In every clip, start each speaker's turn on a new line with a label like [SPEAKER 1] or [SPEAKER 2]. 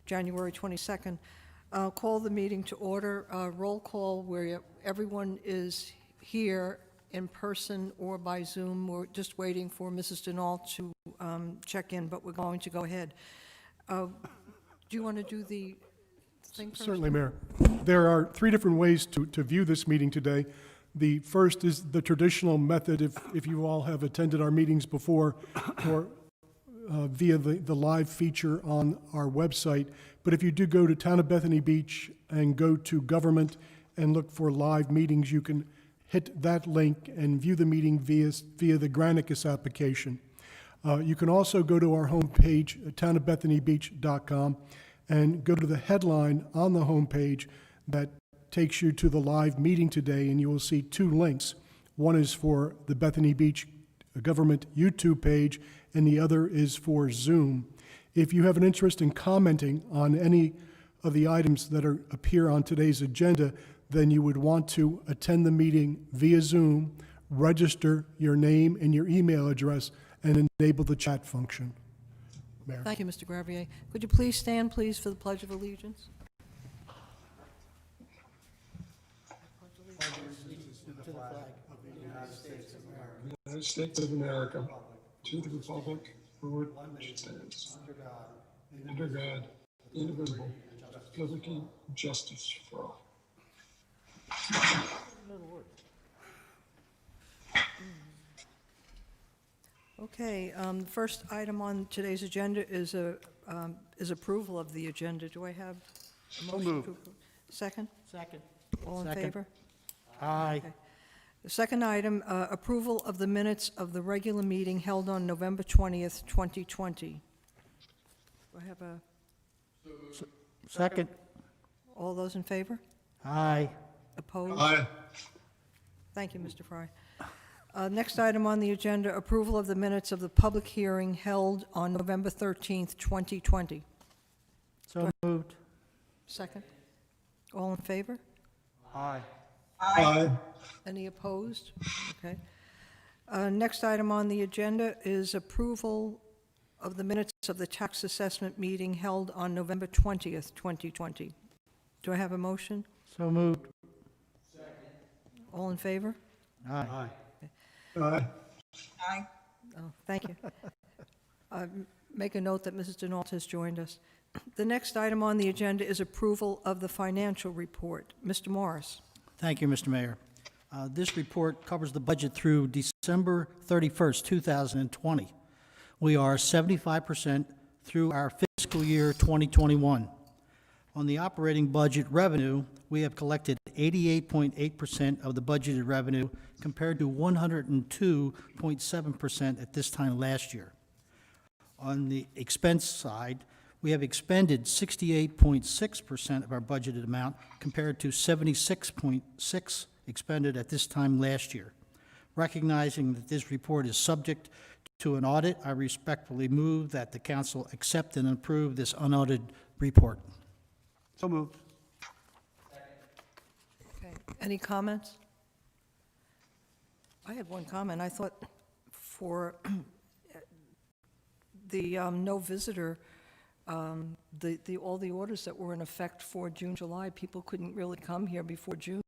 [SPEAKER 1] January 22nd. Call the meeting to order. Roll call where everyone is here in person or by Zoom. We're just waiting for Mrs. Denault to check in, but we're going to go ahead. Do you want to do the thing first?
[SPEAKER 2] Certainly, Mayor. There are three different ways to view this meeting today. The first is the traditional method, if you all have attended our meetings before, or via the live feature on our website. But if you do go to Town of Bethany Beach and go to Government and look for live meetings, you can hit that link and view the meeting via the Granicus application. You can also go to our homepage, townofbethanybeach.com, and go to the headline on the homepage that takes you to the live meeting today, and you will see two links. One is for the Bethany Beach Government YouTube page, and the other is for Zoom. If you have an interest in commenting on any of the items that appear on today's agenda, then you would want to attend the meeting via Zoom, register your name and your email address, and enable the chat function. Mayor.
[SPEAKER 1] Thank you, Mr. Gravier. Could you please stand, please, for the Pledge of Allegiance?
[SPEAKER 3] United States of America, to the republic for which it stands, under God, indivisible, with liberty and justice for all.
[SPEAKER 1] Okay, the first item on today's agenda is approval of the agenda. Do I have a motion to approve? Second?
[SPEAKER 4] Second.
[SPEAKER 1] All in
[SPEAKER 4] Second.
[SPEAKER 1] favor?
[SPEAKER 4] Aye.
[SPEAKER 1] Okay. The second item, approval of the minutes of the regular meeting held on November 20th, 2020. Do I have a,
[SPEAKER 4] Second.
[SPEAKER 1] all those in favor?
[SPEAKER 4] Aye.
[SPEAKER 1] Opposed?
[SPEAKER 3] Aye.
[SPEAKER 1] Thank you, Mr. Fry. Next item on the agenda, approval of the minutes of the public hearing held on November 13th, 2020.
[SPEAKER 4] So moved.
[SPEAKER 1] Second? All in favor?
[SPEAKER 4] Aye.
[SPEAKER 3] Aye.
[SPEAKER 1] Any opposed? Okay. Next item on the agenda is approval of the minutes of the tax assessment meeting held on November 20th, 2020. Do I have a motion?
[SPEAKER 4] So moved.
[SPEAKER 1] All in favor?
[SPEAKER 4] Aye.
[SPEAKER 3] Aye.
[SPEAKER 1] Oh, thank you. Make a note that Mrs. Denault has joined us. The next item on the agenda is approval of the financial report. Mr. Morris.
[SPEAKER 4] Thank you, Mr. Mayor. This report covers the budget through December 31st, 2020. We are 75% through our fiscal year 2021. On the operating budget revenue, we have collected 88.8% of the budgeted revenue compared to 102.7% at this time last year. On the expense side, we have expended 68.6% of our budgeted amount compared to 76.6% expended at this time last year. Recognizing that this report is subject to an audit, I respectfully move that the council accept and approve this unaudited report.
[SPEAKER 5] So moved.
[SPEAKER 1] Okay. Any comments? I had one comment. I thought for the no visitor, all the orders that were in effect for June, July, people couldn't really come here before June.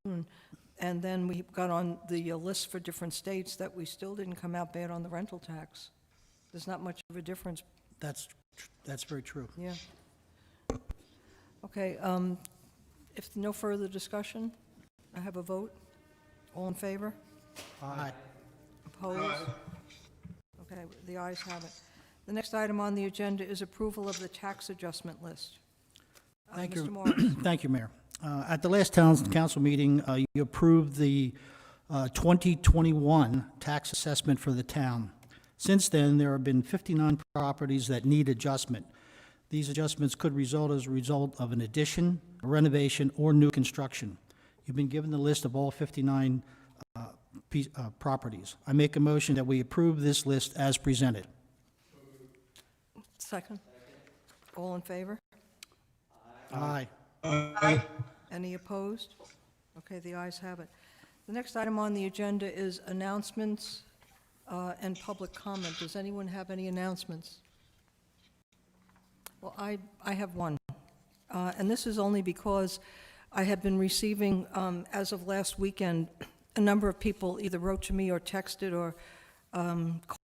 [SPEAKER 1] And then we got on the list for different states that we still didn't come out bad on the rental tax. There's not much of a difference.
[SPEAKER 4] That's very true.
[SPEAKER 1] Yeah. Okay, if no further discussion, I have a vote. All in favor?
[SPEAKER 4] Aye.
[SPEAKER 1] Opposed? Okay, the ayes have it. The next item on the agenda is approval of the tax adjustment list.
[SPEAKER 4] Thank
[SPEAKER 1] Mr.
[SPEAKER 4] you.
[SPEAKER 1] Morris.
[SPEAKER 4] Thank you, Mayor. At the last town council meeting, you approved the 2021 tax assessment for the town. Since then, there have been 59 properties that need adjustment. These adjustments could result as a result of an addition, a renovation, or new construction. You've been given the list of all 59 properties. I make a motion that we approve this list as presented.
[SPEAKER 1] Second? All in favor?
[SPEAKER 4] Aye.
[SPEAKER 3] Aye.
[SPEAKER 1] Any opposed? Okay, the ayes have it. The next item on the agenda is announcements and public comment. Does anyone have any announcements? Well, I have one. And this is only because I have been receiving, as of last weekend, a number of people either wrote to me or texted or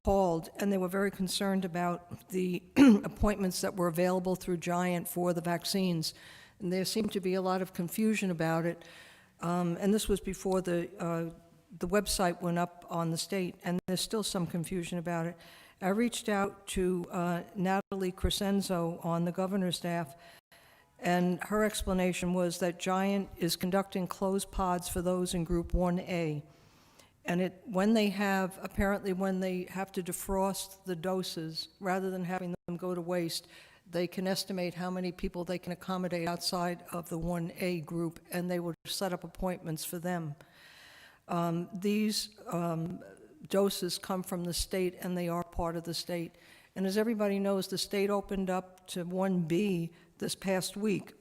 [SPEAKER 1] called, and they were very concerned about the appointments that were available through Giant for the vaccines. And there seemed to be a lot of confusion about it. And this was before the website went up on the state, and there's still some confusion about it. I reached out to Natalie Crescenzo on the governor's staff, and her explanation was that Giant is conducting closed pods for those in Group 1A. And when they have to defrost the doses, rather than having them go to waste, they can estimate how many people they can accommodate outside of the 1A group, and they will set up appointments for them. These doses come from the state, and they are part of the state. And as everybody knows, the state opened up to 1B this past week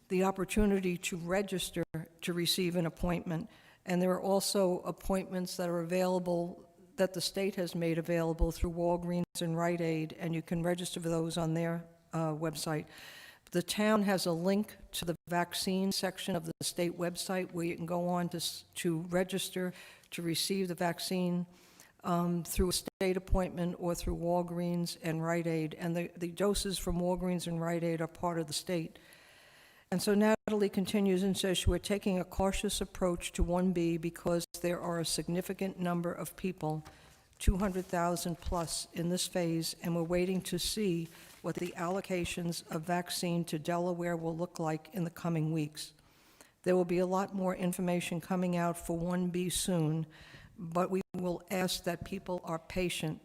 [SPEAKER 1] the opportunity to register to receive an appointment. And there are also appointments that are available, that the state has made available through Walgreens and Rite Aid, and you can register for those on their website. The town has a link to the vaccine section of the state website where you can go on to register to receive the vaccine through a state appointment or through Walgreens and Rite Aid. And the doses from Walgreens and Rite Aid are part of the state. And so Natalie continues and says, we're taking a cautious approach to 1B because there are a significant number of people, 200,000 plus in this phase, and we're waiting to see what the allocations of vaccine to Delaware will look like in the coming weeks. There will be a lot more information coming out for 1B soon, but we will ask that people are patient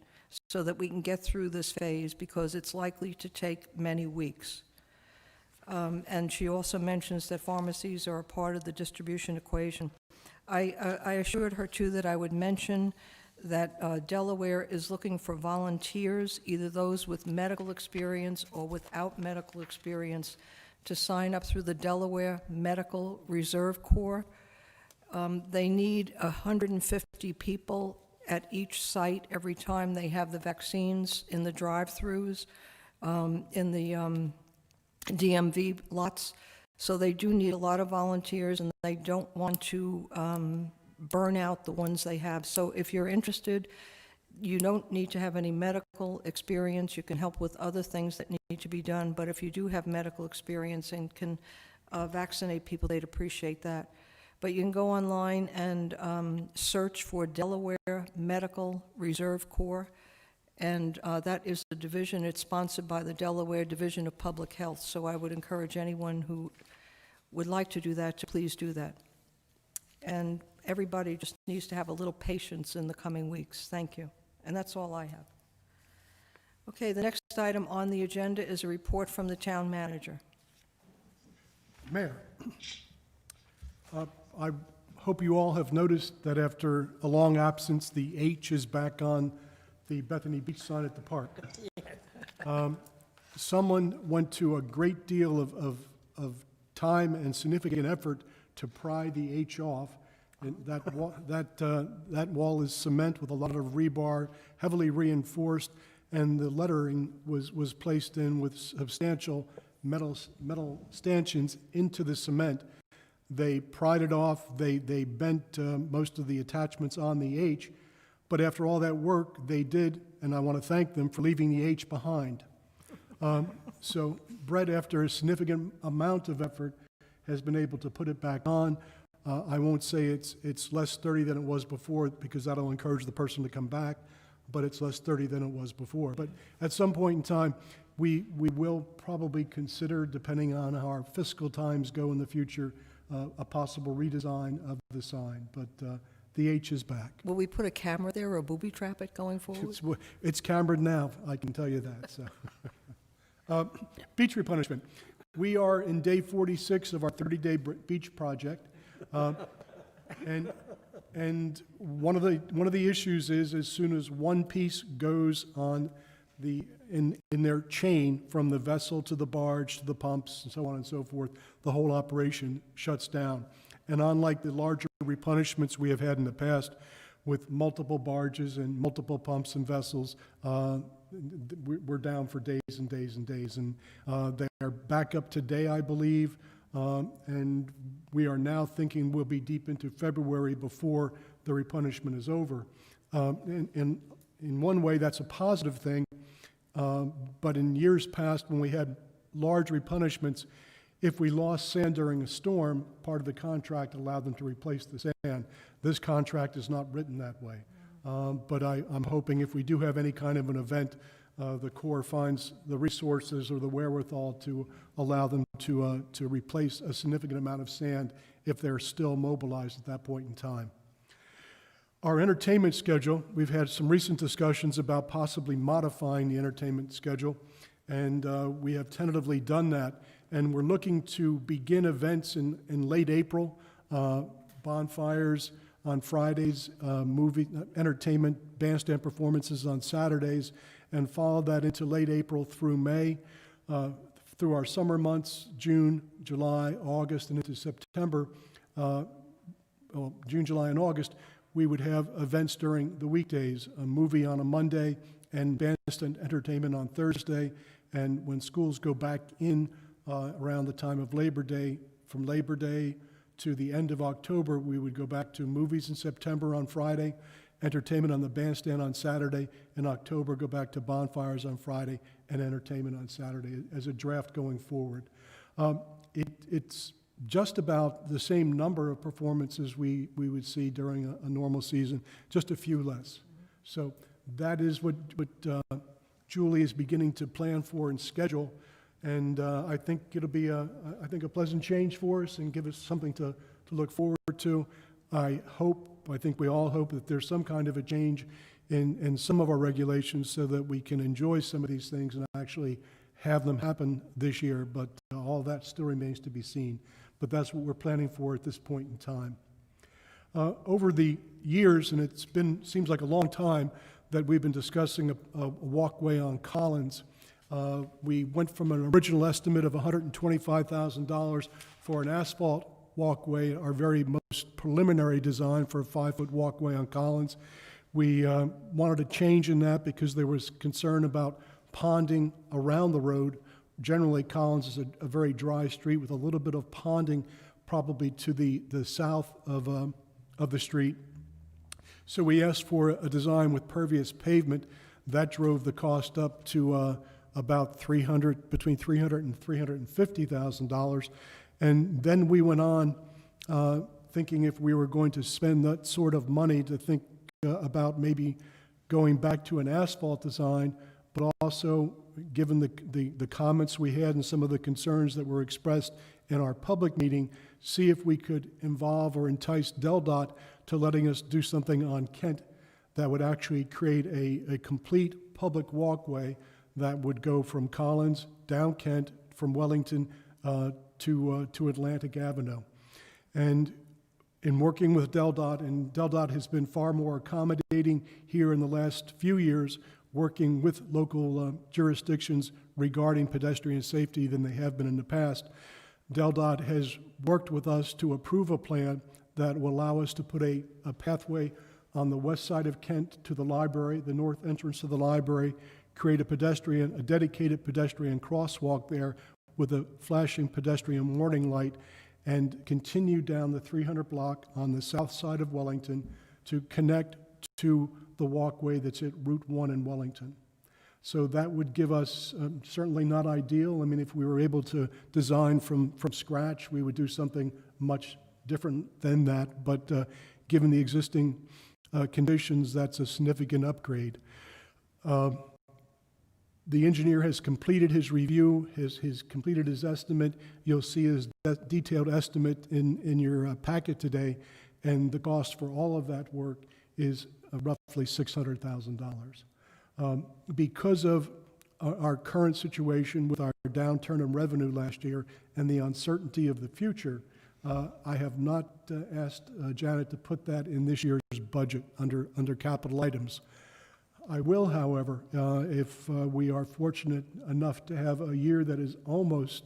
[SPEAKER 1] so that we can get through this phase because it's likely to take many weeks. And she also mentions that pharmacies are a part of the distribution equation. I assured her, too, that I would mention that Delaware is looking for volunteers, either those with medical experience or without medical experience, to sign up through the Delaware Medical Reserve Corps. They need 150 people at each site every time they have the vaccines in the drive-thrus, in the DMV lots. So they do need a lot of volunteers, and they don't want to burn out the ones they have. So if you're interested, you don't need to have any medical experience. You can help with other things that need to be done. But if you do have medical experience and can vaccinate people, they'd appreciate that. But you can go online and search for Delaware Medical Reserve Corps. And that is the division. It's sponsored by the Delaware Division of Public Health. So I would encourage anyone who would like to do that to please do that. And everybody just needs to have a little patience in the coming weeks. Thank you. And that's all I have. Okay, the next item on the agenda is a report from the town manager.
[SPEAKER 2] Mayor, I hope you all have noticed that after a long absence, the H is back on the Bethany Beach sign at the park. Someone went to a great deal of time and significant effort to pry the H off. And that wall is cement with a lot of rebar, heavily reinforced, and the lettering was placed in with substantial metal stanchions into the cement. They pried it off. They bent most of the attachments on the H. But after all that work, they did, and I want to thank them for leaving the H behind. So Brett, after a significant amount of effort, has been able to put it back on. I won't say it's less sturdy than it was before, because that'll encourage the person to come back, but it's less sturdy than it was before. But at some point in time, we will probably consider, depending on how our fiscal times go in the future, a possible redesign of the sign. But the H is back.
[SPEAKER 1] Will we put a camera there or booby trap it going forward?
[SPEAKER 2] It's cambered now, I can tell you that. So, beach replenishment. We are in day 46 of our 30-day beach project, and one of the issues is, as soon as one piece goes on in their chain from the vessel to the barge to the pumps and so on and so forth, the whole operation shuts down. And unlike the larger replenishments we have had in the past with multiple barges and multiple pumps and vessels, we're down for days and days and days. And they are back up today, I believe, and we are now thinking we'll be deep into February before the replenishment is over. And in one way, that's a positive thing, but in years past, when we had large replenishments, if we lost sand during a storm, part of the contract allowed them to replace the sand. This contract is not written that way. But I'm hoping if we do have any kind of an event, the Corps finds the resources or the wherewithal to allow them to replace a significant amount of sand if they're still mobilized at that point in time. Our entertainment schedule, we've had some recent discussions about possibly modifying the entertainment schedule, and we have tentatively done that. And we're looking to begin events in late April, bonfires on Fridays, movie, entertainment, bandstand performances on Saturdays, and follow that into late April through May. Through our summer months, June, July, August, and into September, June, July, and August, we would have events during the weekdays, a movie on a Monday and bandstand entertainment on Thursday. And when schools go back in around the time of Labor Day, from Labor Day to the end of October, we would go back to movies in September on Friday, entertainment on the bandstand on Saturday. In October, go back to bonfires on Friday and entertainment on Saturday as a draft going forward. It's just about the same number of performances we would see during a normal season, just a few less. So that is what Julie is beginning to plan for and schedule. And I think it'll be a pleasant change for us and give us something to look forward to. I think we all hope that there's some kind of a change in some of our regulations so that we can enjoy some of these things and actually have them happen this year, but all that still remains to be seen. But that's what we're planning for at this point in time. Over the years, and seems like a long time, that we've been discussing a walkway on Collins. We went from an original estimate of $125,000 for an asphalt walkway, our very most preliminary design for a 5-foot walkway on Collins. We wanted a change in that because there was concern about ponding around the road. Generally, Collins is a very dry street with a little bit of ponding probably to the south of the street. So we asked for a design with pervious pavement. That drove the cost up to about between $300,000 and $350,000. And then we went on thinking if we were going to spend that sort of money to think about maybe going back to an asphalt design, but also given the comments we had and some of the concerns that were expressed in our public meeting, see if we could involve or entice DelDOT to letting us do something on Kent that would actually create a complete public walkway that would go from Collins down Kent, from Wellington to Atlantic Avenue. And in working with DelDOT, and DelDOT has been far more accommodating here in the last few years, working with local jurisdictions regarding pedestrian safety than they have been in the past. DelDOT has worked with us to approve a plan that will allow us to put a pathway on the west side of Kent to the library, the north entrance to the library, create a dedicated pedestrian crosswalk there with a flashing pedestrian warning light, and continue down the 300 block on the south side of Wellington to connect to the walkway that's at Route 1 in Wellington. So that would give us, certainly not ideal. I mean, if we were able to design from scratch, we would do something much different than that. But given the existing conditions, that's a significant upgrade. The engineer has completed his review, has completed his estimate. You'll see his detailed estimate in your packet today, and the cost for all of that work is roughly $600,000. Because of our current situation with our downturn in revenue last year and the uncertainty of the future, I have not asked Janet to put that in this year's budget under capital items. I will, however, if we are fortunate enough to have a year that is almost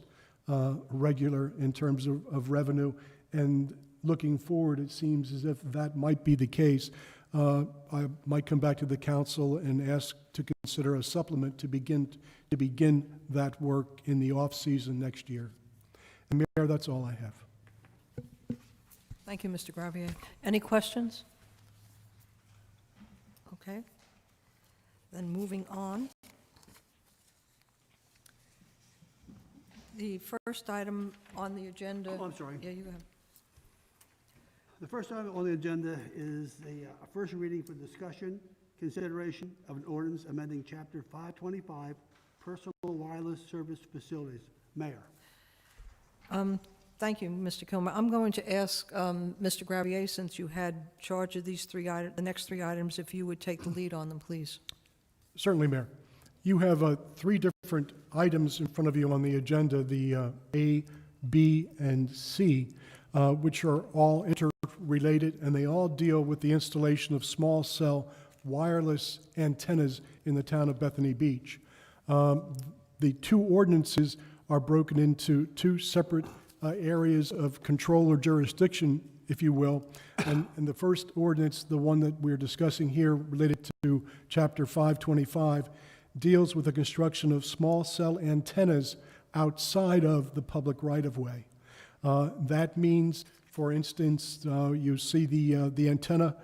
[SPEAKER 2] regular in terms of revenue, and looking forward, it seems as if that might be the case, I might come back to the council and ask to consider a supplement to begin that work in the off-season next year. And Mayor, that's all I have.
[SPEAKER 1] Thank you, Mr. Gravier. Any questions? Okay. Then moving on. The first item on the agenda.
[SPEAKER 5] Oh, I'm sorry.
[SPEAKER 1] Yeah, you go ahead.
[SPEAKER 5] The first item on the agenda is a first reading for discussion, consideration of an ordinance amending Chapter 525, Personal Wireless Service Facilities. Mayor.
[SPEAKER 1] Thank you, Mr. Kilmer. I'm going to ask Mr. Gravier, since you had charge of these the next three items, if you would take the lead on them, please.
[SPEAKER 2] Certainly, Mayor. You have three different items in front of you on the agenda, the A, B, and C, which are all interrelated, and they all deal with the installation of small cell wireless antennas in the town of Bethany Beach. The two ordinances are broken into two separate areas of control or jurisdiction, if you will. And the first ordinance, the one that we're discussing here related to Chapter 525, deals with the construction of small cell antennas outside of the public right-of-way. That means, for instance, you see the antenna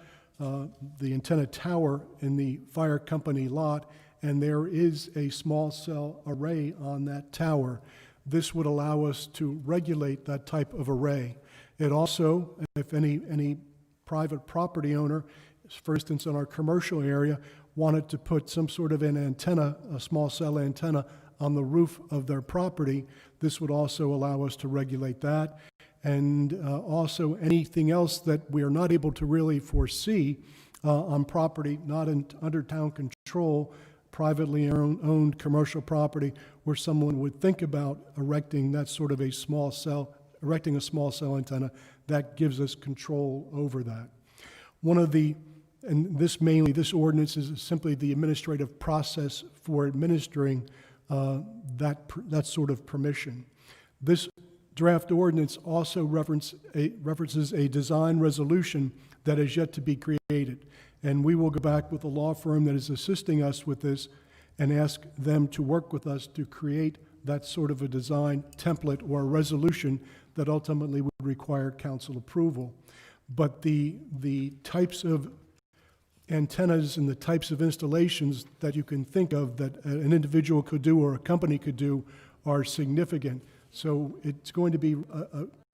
[SPEAKER 2] tower in the fire company lot, and there is a small cell array on that tower. This would allow us to regulate that type of array. It also, if any private property owner, for instance, in our commercial area, wanted to put some sort of an antenna, a small cell antenna, on the roof of their property, this would also allow us to regulate that. And also anything else that we are not able to really foresee on property not under town control, privately owned commercial property, where someone would think about erecting that sort of a small cell antenna, that gives us control over that. This ordinance is simply the administrative process for administering that sort of permission. This draft ordinance also references a design resolution that is yet to be created. And we will go back with the law firm that is assisting us with this and ask them to work with us to create that sort of a design template or a resolution that ultimately would require council approval. But the types of antennas and the types of installations that you can think of that an individual could do or a company could do are significant. So it's going to be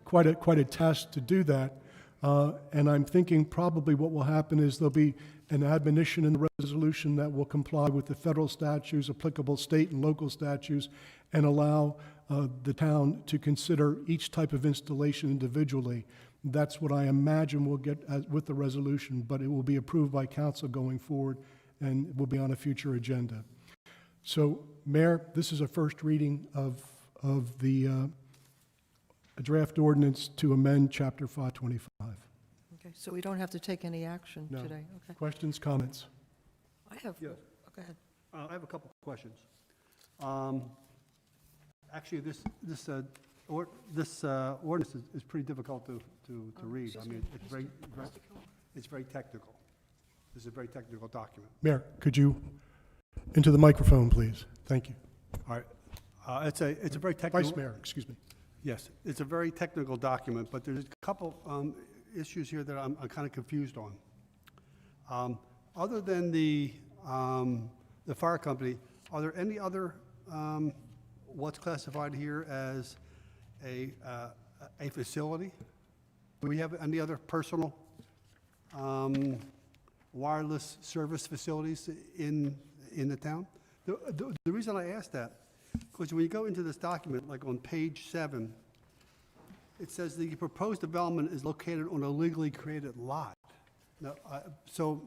[SPEAKER 2] quite a task to do that. And I'm thinking probably what will happen is there'll be an admonition in the resolution that will comply with the federal statutes, applicable state and local statutes, and allow the town to consider each type of installation individually. That's what I imagine we'll get with the resolution, but it will be approved by council going forward and will be on a future agenda. So, Mayor, this is a first reading of the draft ordinance to amend Chapter 525.
[SPEAKER 1] Okay, so we don't have to take any action
[SPEAKER 2] No.
[SPEAKER 1] today, okay?
[SPEAKER 2] Questions, comments?
[SPEAKER 1] I have,
[SPEAKER 5] Yes.
[SPEAKER 1] go ahead.
[SPEAKER 5] I have a couple of questions. Actually, this ordinance is pretty difficult to read. I mean, it's very technical. This is a very technical document.
[SPEAKER 2] Mayor, could you, into the microphone, please? Thank you.
[SPEAKER 5] All right. It's a very technical.
[SPEAKER 2] Vice Mayor, excuse me.
[SPEAKER 5] Yes, it's a very technical document, but there's a couple issues here that I'm kind of confused on. Other than the fire company, are there any other what's classified here as a facility? Do we have any other personal wireless service facilities in the town? The reason I ask that, because when you go into this document, like on page 7, it says the proposed development is located on a legally created lot. Now, so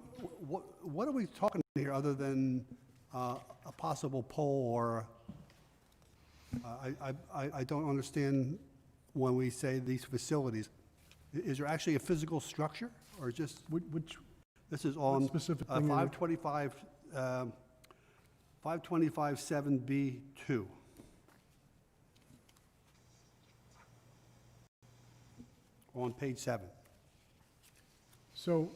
[SPEAKER 5] what are we talking here other than a possible pole or, I don't understand when we say these facilities. Is there actually a physical structure or just,
[SPEAKER 2] Which,
[SPEAKER 5] this is on
[SPEAKER 2] specific thing are you-
[SPEAKER 5] 525-7B2. On page 7.
[SPEAKER 2] so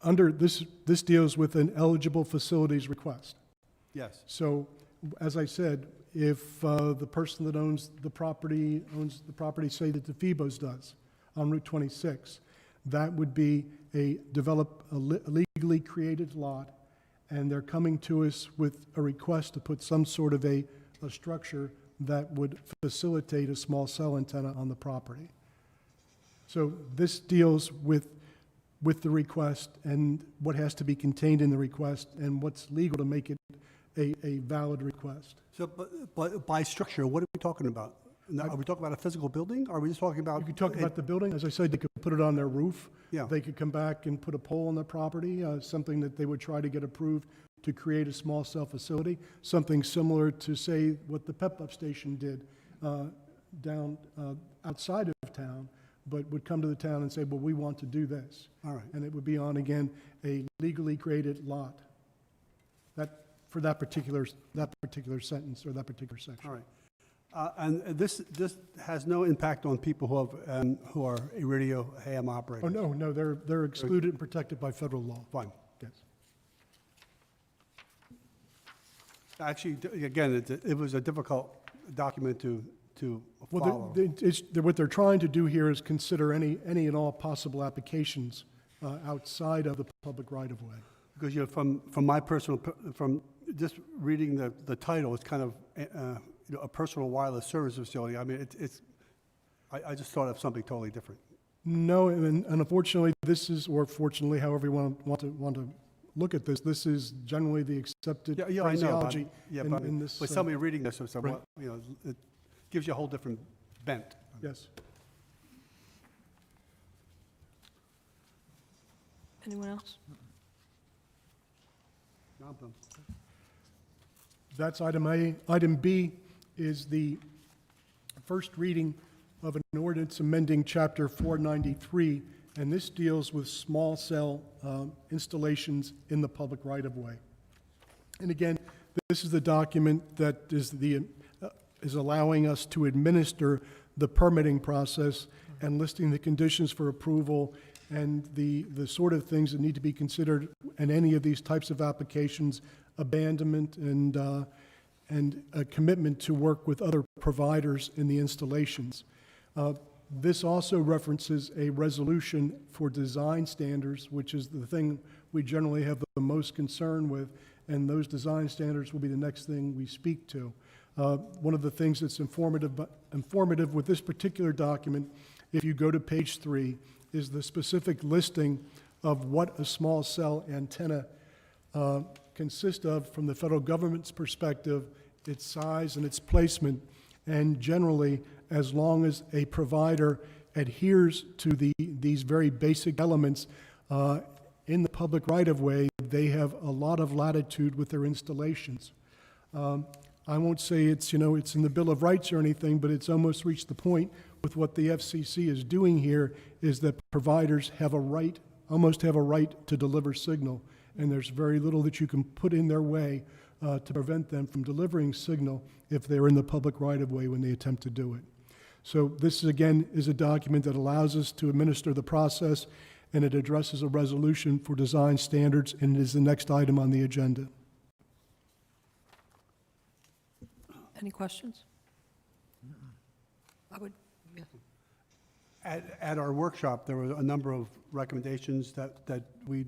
[SPEAKER 2] under, this deals with an eligible facilities request.
[SPEAKER 5] Yes.
[SPEAKER 2] So, as I said, if the person that owns the property, say that the Phoebos does on Route 26, that would be a legally created lot, and they're coming to us with a request to put some sort of a structure that would facilitate a small cell antenna on the property. So this deals with the request and what has to be contained in the request and what's legal to make it a valid request.
[SPEAKER 5] So, but by structure, what are we talking about? Now, are we talking about a physical building, or are we just talking about?
[SPEAKER 2] You could talk about the building, as I said, they could put it on their roof.
[SPEAKER 5] Yeah.
[SPEAKER 2] They could come back and put a pole on the property, something that they would try to get approved to create a small cell facility, something similar to, say, what the Pep-Up station did down outside of town, but would come to the town and say, well, we want to do this.
[SPEAKER 5] All right.
[SPEAKER 2] And it would be on, again, a legally created lot. For that particular sentence or that particular section.
[SPEAKER 5] All right. And this has no impact on people who are a radio ham operators?
[SPEAKER 2] Oh, no, they're excluded and protected by federal law.
[SPEAKER 5] Fine.
[SPEAKER 2] Yes.
[SPEAKER 5] Actually, again, it was a difficult document to follow.
[SPEAKER 2] Well, what they're trying to do here is consider any and all possible applications outside of the public right-of-way.
[SPEAKER 5] Because, you know, from my personal, from just reading the title, it's kind of, a personal wireless service facility. I mean, I just thought of something totally different.
[SPEAKER 2] No, and unfortunately, this is, or fortunately, however you want to look at this, this is generally the accepted
[SPEAKER 5] Yeah, I know.
[SPEAKER 2] phraseology
[SPEAKER 5] But
[SPEAKER 2] in this.
[SPEAKER 5] but somebody reading this or something,
[SPEAKER 2] right.
[SPEAKER 5] you know, it gives you a whole different bent.
[SPEAKER 2] Yes.
[SPEAKER 1] Anyone else?
[SPEAKER 5] No, I'm done.
[SPEAKER 2] That's item A. Item B is the first reading of an ordinance amending Chapter 493, and this deals with small cell installations in the public right-of-way. And again, this is the document that is allowing us to administer the permitting process and listing the conditions for approval and the sort of things that need to be considered in any of these types of applications, abandonment and a commitment to work with other providers in the installations. This also references a resolution for design standards, which is the thing we generally have the most concern with, and those design standards will be the next thing we speak to. One of the things that's informative with this particular document, if you go to page 3, is the specific listing of what a small cell antenna consists of from the federal government's perspective, its size and its placement, and generally, as long as a provider adheres to these very basic elements in the public right-of-way, they have a lot of latitude with their installations. I won't say it's in the Bill of Rights or anything, but it's almost reached the point with what the FCC is doing here is that providers almost have a right to deliver signal, and there's very little that you can put in their way to prevent them from delivering signal if they're in the public right-of-way when they attempt to do it. So this, again, is a document that allows us to administer the process, and it addresses a resolution for design standards, and it is the next item on the agenda.
[SPEAKER 1] Any questions? I would, yeah.
[SPEAKER 5] At our workshop, there were a number of recommendations that we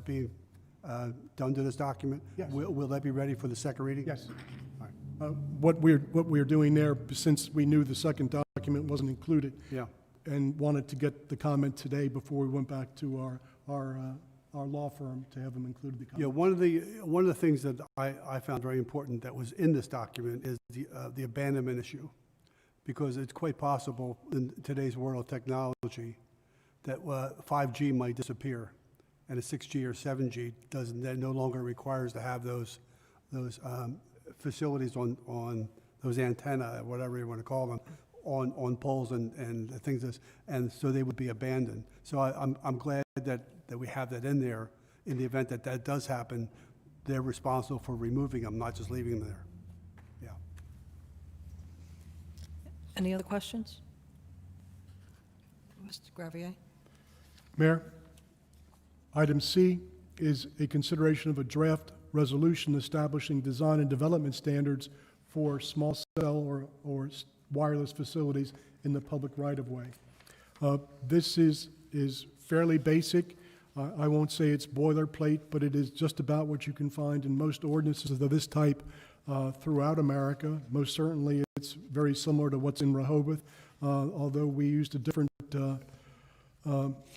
[SPEAKER 5] being done to this document.
[SPEAKER 2] Yes.
[SPEAKER 5] Will that be ready for the second reading?
[SPEAKER 2] Yes.
[SPEAKER 5] All right.
[SPEAKER 2] What we're doing there, since we knew the second document wasn't included,
[SPEAKER 5] Yeah.
[SPEAKER 2] and wanted to get the comment today before we went back to our law firm to have them include the
[SPEAKER 5] Yeah,
[SPEAKER 2] comment.
[SPEAKER 5] one of the things that I found very important that was in this document is the abandonment issue, because it's quite possible in today's world of technology that 5G might disappear, and a 6G or 7G that no longer requires to have those facilities on those antenna, whatever you want to call them, on poles and things, and so they would be abandoned. So I'm glad that we have that in there. In the event that does happen, they're responsible for removing them, not just leaving them there. Yeah.
[SPEAKER 1] Any other questions? Mr. Gravier?
[SPEAKER 2] Mayor, Item C is a consideration of a draft resolution establishing design and development standards for small cell or wireless facilities in the public right-of-way. This is fairly basic. I won't say it's boilerplate, but it is just about what you can find in most ordinances of this type throughout America. Most certainly, it's very similar to what's in Rehoboth, although we used a different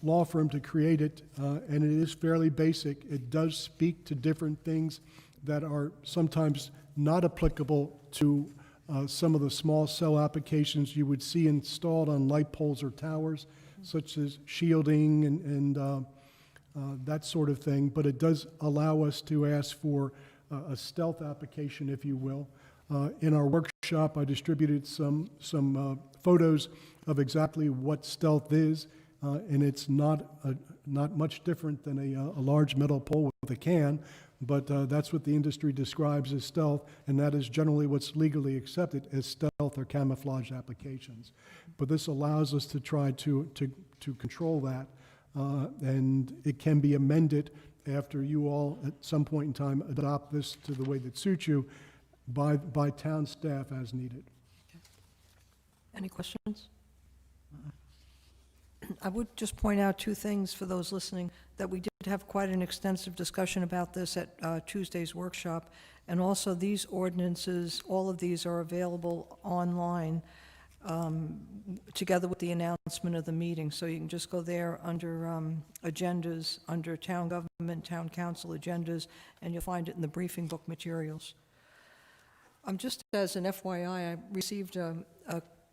[SPEAKER 2] law firm to create it, and it is fairly basic. It does speak to different things that are sometimes not applicable to some of the small cell applications you would see installed on light poles or towers, such as shielding and that sort of thing, but it does allow us to ask for a stealth application, if you will. In our workshop, I distributed some photos of exactly what stealth is, and it's not much different than a large metal pole with a can, but that's what the industry describes as stealth, and that is generally what's legally accepted as stealth or camouflage applications. But this allows us to try to control that, and it can be amended after you all, at some point in time, adopt this to the way that suits you by town staff as needed.
[SPEAKER 1] Any questions? I would just point out two things for those listening, that we did have quite an extensive discussion about this at Tuesday's workshop, and also these ordinances, all of these are available online together with the announcement of the meeting, so you can just go there under agendas, under town government, town council agendas, and you'll find it in the briefing book materials. Just as an FYI, I received a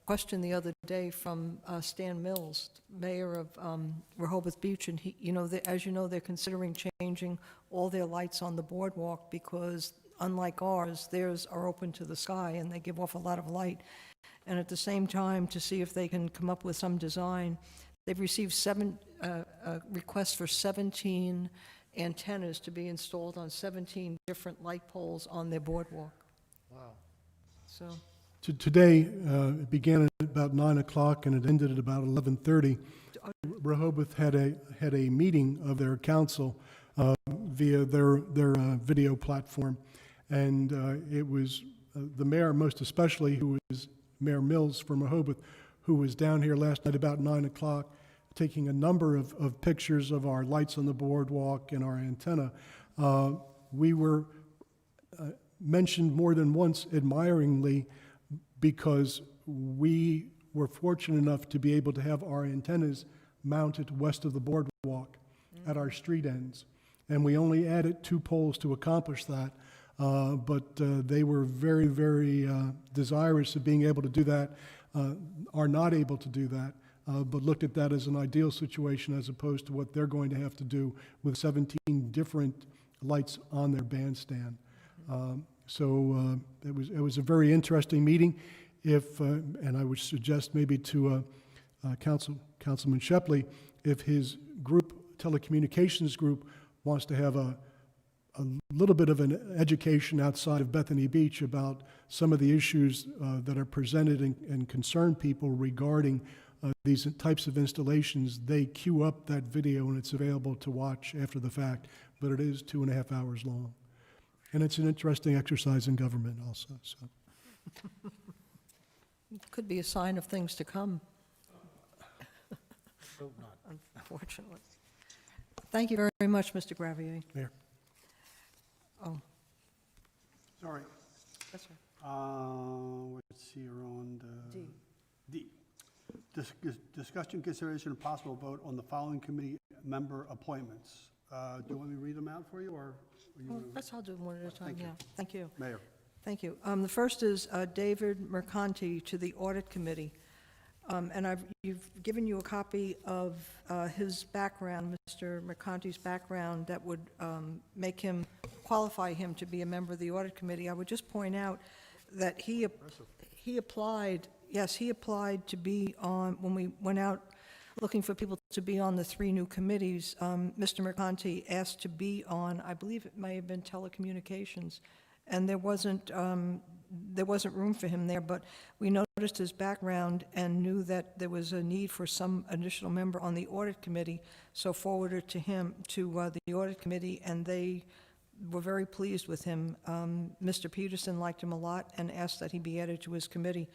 [SPEAKER 1] question the other day from Stan Mills, mayor of Rehoboth Beach, and he, as you know, they're considering changing all their lights on the boardwalk because, unlike ours, theirs are open to the sky and they give off a lot of light. And at the same time, to see if they can come up with some design, they've received requests for 17 antennas to be installed on 17 different light poles on their boardwalk. Wow. So.
[SPEAKER 2] Today, it began at about 9 o'clock and it ended at about 11:30. Rehoboth had a meeting of their council via their video platform, and it was the mayor, most especially, who was Mayor Mills from Rehoboth, who was down here last night about 9 o'clock, taking a number of pictures of our lights on the boardwalk and our antenna. We were mentioned more than once admiringly because we were fortunate enough to be able to have our antennas mounted west of the boardwalk at our street ends. And we only added 2 poles to accomplish that, but they were very, very desirous of being able to do that, are not able to do that, but looked at that as an ideal situation as opposed to what they're going to have to do with 17 different lights on their bandstand. So it was a very interesting meeting. And I would suggest maybe to Councilman Shepley, if his group, telecommunications group, wants to have a little bit of an education outside of Bethany Beach about some of the issues that are presented and concern people regarding these types of installations, they queue up that video and it's available to watch after the fact, but it is 2.5 hours long. And it's an interesting exercise in government also. So.
[SPEAKER 1] Could be a sign of things to come. Unfortunately. Thank you very much, Mr. Gravier.
[SPEAKER 2] Mayor.
[SPEAKER 1] Oh,
[SPEAKER 5] Sorry.
[SPEAKER 1] that's right.
[SPEAKER 5] Let's see, you're on
[SPEAKER 1] D.
[SPEAKER 5] D. Discussion, consideration, and possible vote on the following committee member appointments. Do you want me to read them out for you, or?
[SPEAKER 1] Well, I'll do them one at a time,
[SPEAKER 5] Thank you.
[SPEAKER 1] yeah. Thank you.
[SPEAKER 5] Mayor.
[SPEAKER 1] Thank you. The first is David Mercanti to the Audit Committee. And you've given you a copy of his background, Mr. Mercanti's background, that would qualify him to be a member of the Audit Committee. I would just point out that he applied to be on, when we went out looking for people to be on the 3 new committees, Mr. Mercanti asked to be on, I believe it may have been telecommunications, and there wasn't there wasn't room for him there, but we noticed his background and knew that there was a need for some additional member on the audit committee, so forwarded to him, to the audit committee, and they were very pleased with him. Mr. Peterson liked him a lot and asked that he be added to his committee.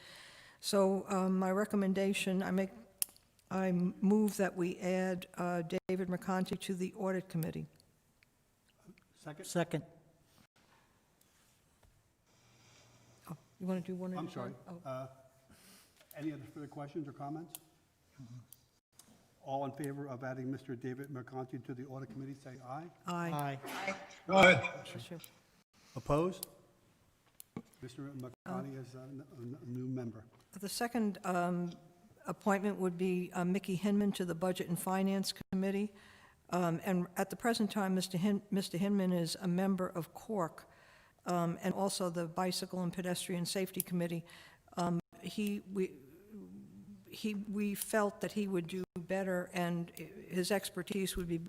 [SPEAKER 1] So my recommendation, I move that we add David Mercanti to the audit committee.
[SPEAKER 5] Second?
[SPEAKER 4] Second.
[SPEAKER 1] You want to do one at a time?
[SPEAKER 5] I'm sorry.
[SPEAKER 1] Oh.
[SPEAKER 5] Any other further questions or comments? All in favor of adding Mr. David Mercanti to the audit committee, say aye.
[SPEAKER 1] Aye.
[SPEAKER 4] Aye.
[SPEAKER 3] Aye.
[SPEAKER 1] Bless you.
[SPEAKER 5] Opposed? Mr. Mercanti is a new member.
[SPEAKER 1] The second appointment would be Mickey Hinman to the Budget and Finance Committee. And at the present time, Mr. Hinman is a member of Cork, and also the Bicycle and Pedestrian Safety Committee. We felt that he would do better, and his expertise would be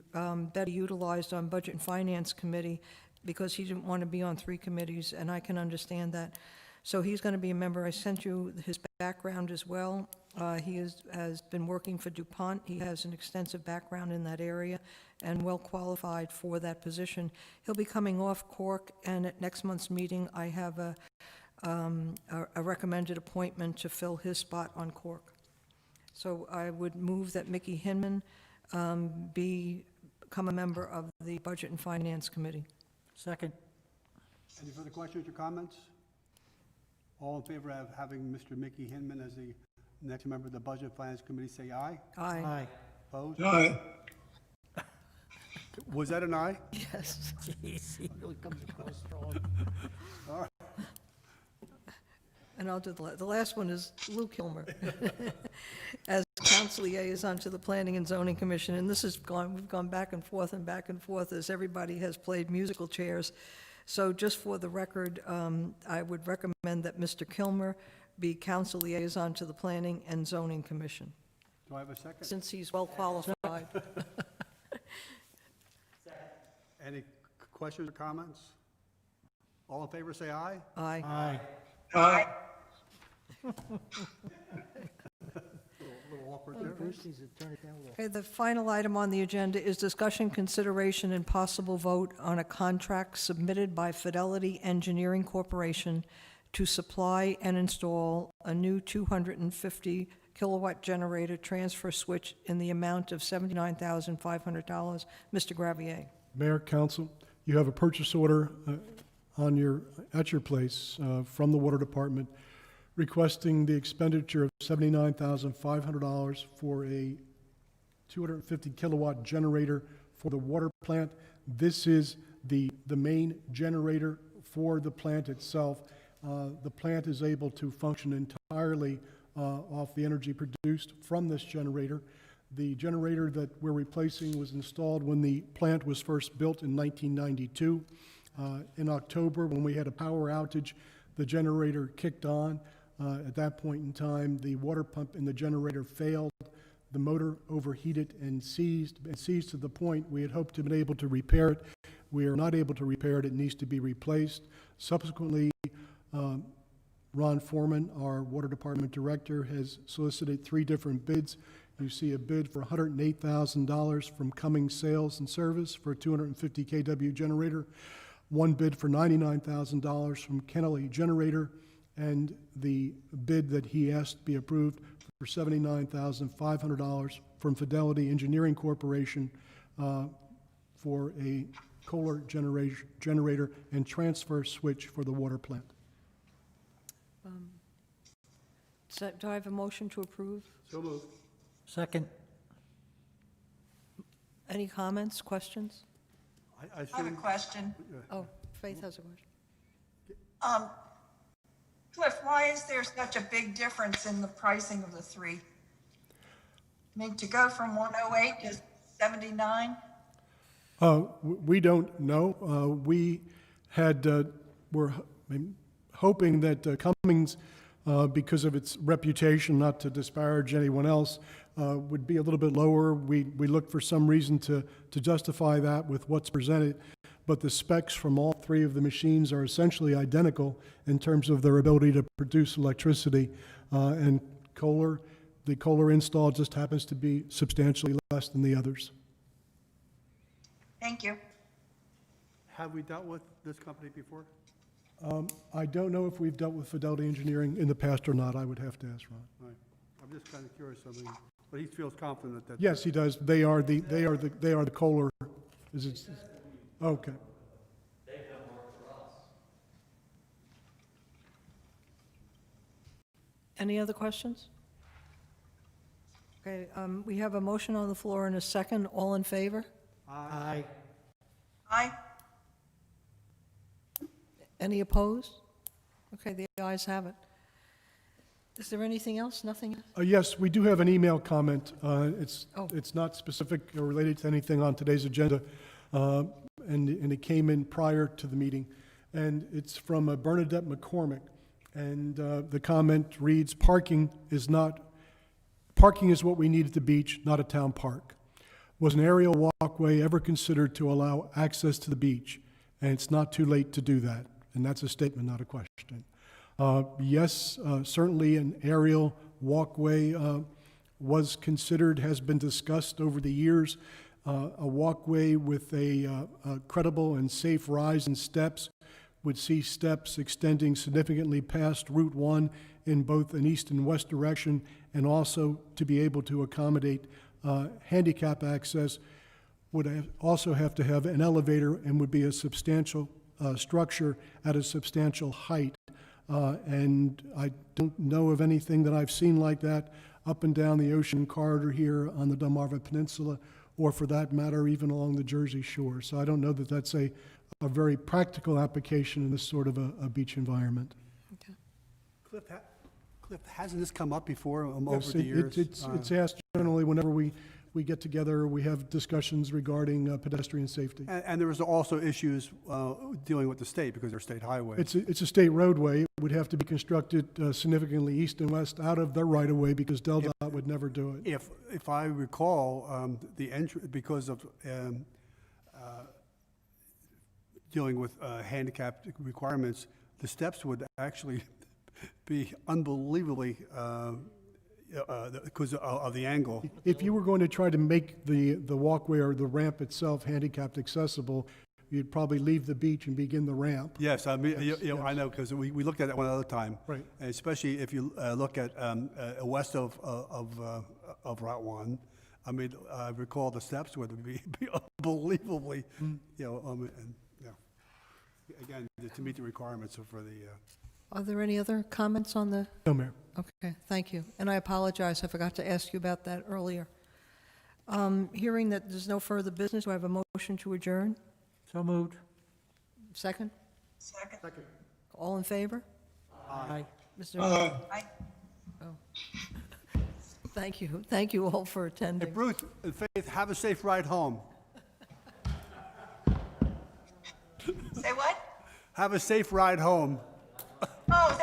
[SPEAKER 1] better utilized on Budget and Finance Committee, because he didn't want to be on 3 committees, and I can understand that. So he's going to be a member. I sent you his background as well. He has been working for DuPont. He has an extensive background in that area and well qualified for that position. He'll be coming off Cork, and at next month's meeting, I have a recommended appointment to fill his spot on Cork. So I would move that Mickey Hinman become a member of the Budget and Finance Committee.
[SPEAKER 4] Second.
[SPEAKER 5] Any further questions or comments? All in favor of having Mr. Mickey Hinman as the next member of the Budget and Finance Committee, say aye.
[SPEAKER 1] Aye.
[SPEAKER 4] Aye.
[SPEAKER 5] Opposed?
[SPEAKER 3] Aye.
[SPEAKER 5] Was that an aye?
[SPEAKER 1] Yes.
[SPEAKER 4] Jeez, he really comes across strong.
[SPEAKER 1] And I'll do the last one is Lou Kilmer as council liaison to the Planning and Zoning Commission. And this has we've gone back and forth as everybody has played musical chairs. So just for the record, I would recommend that Mr. Kilmer be council liaison to the Planning and Zoning Commission,
[SPEAKER 5] Do I have a second?
[SPEAKER 1] since he's well qualified.
[SPEAKER 5] Any questions or comments? All in favor, say aye.
[SPEAKER 1] Aye.
[SPEAKER 4] Aye.
[SPEAKER 3] Aye.
[SPEAKER 5] Little awkward there.
[SPEAKER 4] Bruce needs to turn it down a little.
[SPEAKER 1] Okay, the final item on the agenda is discussion, consideration, and possible vote on a contract submitted by Fidelity Engineering Corporation to supply and install a new 250 kilowatt generator transfer switch in the amount of $79,500. Mr. Gravier.
[SPEAKER 2] Mayor, council, you have a purchase order at your place from the Water Department requesting the expenditure of $79,500 for a 250 kilowatt generator for the water plant. This is the main generator for the plant itself. The plant is able to function entirely off the energy produced from this generator. The generator that we're replacing was installed when the plant was first built in 1992. In October, when we had a power outage, the generator kicked on. At that point in time, the water pump in the generator failed. The motor overheated and seized to the point we had hoped to have been able to repair it. We are not able to repair it. It needs to be replaced. Subsequently, Ron Foreman, our Water Department Director, has solicited 3 different bids. You see a bid for $108,000 from Cummings Sales and Service for a 250 kW generator, 1 bid for $99,000 from Kennelly Generator, and the bid that he asked be approved for $79,500 from Fidelity Engineering Corporation for a Kohler generator and transfer switch for the water plant.
[SPEAKER 1] Do I have a motion to approve?
[SPEAKER 5] So moved.
[SPEAKER 4] Second.
[SPEAKER 1] Any comments, questions?
[SPEAKER 5] I
[SPEAKER 6] I have a
[SPEAKER 5] assume,
[SPEAKER 6] question.
[SPEAKER 1] Oh, Faith has a question.
[SPEAKER 6] Cliff, why is there such a big difference in the pricing of the 3? I mean, to go from 108 to 79?
[SPEAKER 2] We don't know. We were hoping that Cummings, because of its reputation, not to disparage anyone else, would be a little bit lower. We looked for some reason to justify that with what's presented, but the specs from all three of the machines are essentially identical in terms of their ability to produce electricity. And the Kohler install just happens to be substantially less than the others.
[SPEAKER 6] Thank you.
[SPEAKER 5] Have we dealt with this company before?
[SPEAKER 2] I don't know if we've dealt with Fidelity Engineering in the past or not. I would have to ask Ron.
[SPEAKER 5] All right. I'm just kind of curious, I mean, but he feels confident that.
[SPEAKER 2] Yes, he does. They are the Kohler. Is it? Okay.
[SPEAKER 1] Any other questions? Okay, we have a motion on the floor and a second. All in favor?
[SPEAKER 4] Aye.
[SPEAKER 6] Aye.
[SPEAKER 1] Any opposed? Okay, the ayes have it. Is there anything else? Nothing?
[SPEAKER 2] Yes, we do have an email comment.
[SPEAKER 1] Oh.
[SPEAKER 2] It's not specific or related to anything on today's agenda, and it came in prior to the meeting. And it's from Bernadette McCormick. And the comment reads, parking is what we need at the beach, not a town park. Was an aerial walkway ever considered to allow access to the beach? And it's not too late to do that. And that's a statement, not a question. Yes, certainly an aerial walkway was considered, has been discussed over the years. A walkway with a credible and safe rise and steps would see steps extending significantly past Route 1 in both an east and west direction, and also to be able to accommodate handicap access would also have to have an elevator and would be a substantial structure at a substantial height. And I don't know of anything that I've seen like that up and down the ocean corridor here on the Delmarva Peninsula, or for that matter, even along the Jersey Shore. So I don't know that that's a very practical application in this sort of a beach environment.
[SPEAKER 1] Okay.
[SPEAKER 5] Cliff, hasn't this come up before
[SPEAKER 2] Yes,
[SPEAKER 5] over the years?
[SPEAKER 2] It's asked generally whenever we get together, we have discussions regarding pedestrian safety.
[SPEAKER 5] And there was also issues dealing with the state because they're state highways.
[SPEAKER 2] It's a state roadway. It would have to be constructed significally east and west out of the right-of-way because DelDOT would never do it.
[SPEAKER 5] If I recall, because of dealing with handicap requirements, the steps would actually be unbelievably, because of the angle.
[SPEAKER 2] If you were going to try to make the walkway or the ramp itself handicapped accessible, you'd probably leave the beach and begin the ramp.
[SPEAKER 5] Yes, I mean,
[SPEAKER 2] Yes,
[SPEAKER 5] I know, because we looked at that one other time.
[SPEAKER 2] Right.
[SPEAKER 5] And especially if you look at west of Route 1, I mean, I recall the steps would be unbelievably, and, again, to meet the requirements for the.
[SPEAKER 1] Are there any other comments on the?
[SPEAKER 2] No, Mayor.
[SPEAKER 1] Okay, thank you. And I apologize, I forgot to ask you about that earlier. Hearing that there's no further business, do I have a motion to adjourn?
[SPEAKER 4] So moved.
[SPEAKER 1] Second?
[SPEAKER 6] Second.
[SPEAKER 1] All in favor?
[SPEAKER 4] Aye.
[SPEAKER 1] Mr.
[SPEAKER 6] Aye.
[SPEAKER 1] Thank you. Thank you all for
[SPEAKER 5] Hey,
[SPEAKER 1] attending.
[SPEAKER 5] Bruce and Faith, have a safe ride home.
[SPEAKER 6] Say what?
[SPEAKER 5] Have a safe ride home.
[SPEAKER 6] Oh,